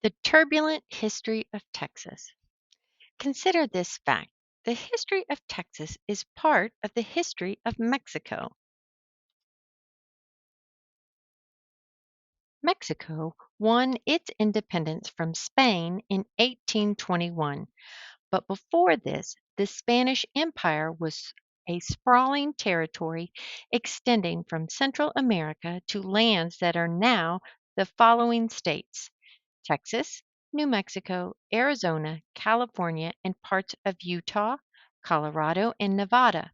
The Turbulent History of Texas. Consider this fact: the history of Texas is part of the history of Mexico. Mexico won its independence from Spain in 1821, but before this, the Spanish Empire was a sprawling territory extending from Central America to lands that are now the following states: Texas, New Mexico, Arizona, California, and parts of Utah, Colorado, and Nevada.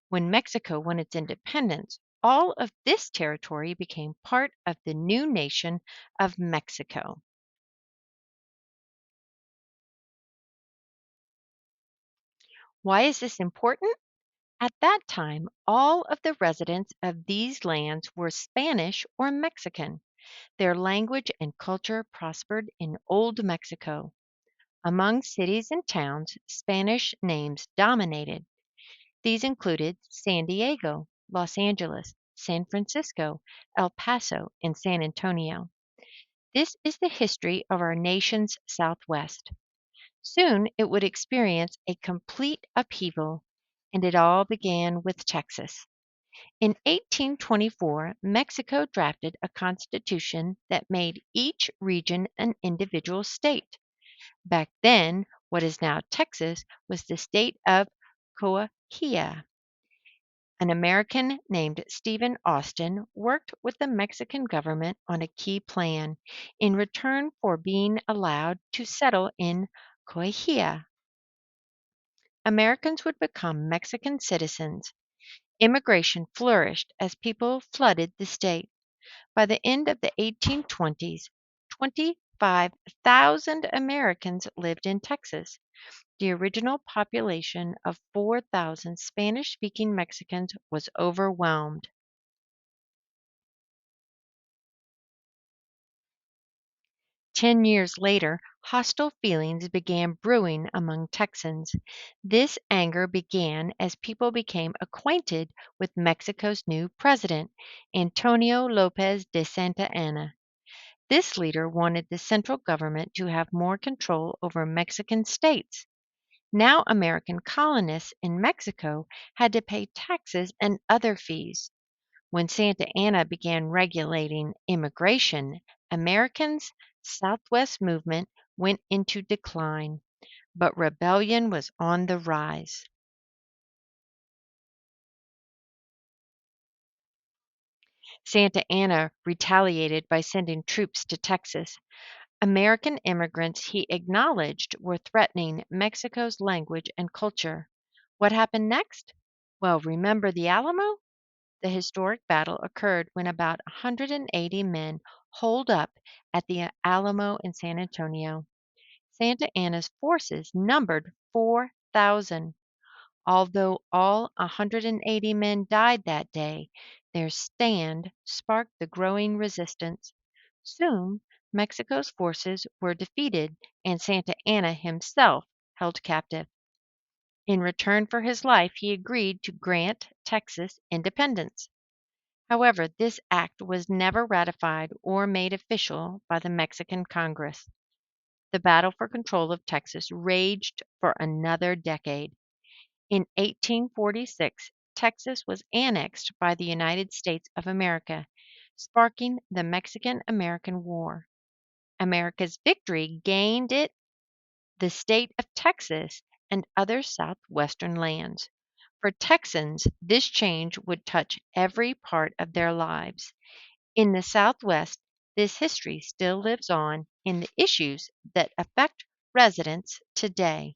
When Mexico won its independence, all of this territory became part of the new nation of Mexico. Why is this important? At that time, all of the residents of these lands were Spanish or Mexican. Their language and culture prospered in Old Mexico. Among cities and towns, Spanish names dominated. These included San Diego, Los Angeles, San Francisco, El Paso, and San Antonio. This is the history of our nation's Southwest. Soon it would experience a complete upheaval, and it all began with Texas. In 1824, Mexico drafted a constitution that made each region an individual state. Back then, what is now Texas was the state of Coahuila. An American named Stephen Austin worked with the Mexican government on a key plan in return for being allowed to settle in Coahuila. Americans would become Mexican citizens. Immigration flourished as people flooded the state. By the end of the 1820s, 25,000 Americans lived in Texas. The original population of 4,000 Spanish speaking Mexicans was overwhelmed. 10 years later, hostile feelings began brewing among Texans. This anger began as people became acquainted with Mexico's new president, Antonio Lopez de Santa Anna. This leader wanted the central government to have more control over Mexican states. Now, American colonists in Mexico had to pay taxes and other fees. When Santa Anna began regulating immigration, Americans' Southwest movement went into decline, but rebellion was on the rise. Santa Anna retaliated by sending troops to Texas. American immigrants he acknowledged were threatening Mexico's language and culture. What happened next? Well, remember the Alamo? The historic battle occurred when about 180 men holed up at the Alamo in San Antonio. Santa Anna's forces numbered 4,000. Although all 180 men died that day, their stand sparked the growing resistance. Soon, Mexico's forces were defeated and Santa Anna himself held captive. In return for his life, he agreed to grant Texas independence. However, this act was never ratified or made official by the Mexican Congress. The battle for control of Texas raged for another decade. In 1846, Texas was annexed by the United States of America, sparking the Mexican American War. America's victory gained it the state of Texas and other southwestern lands. For Texans, this change would touch every part of their lives. In the Southwest, this history still lives on in the issues that affect residents today.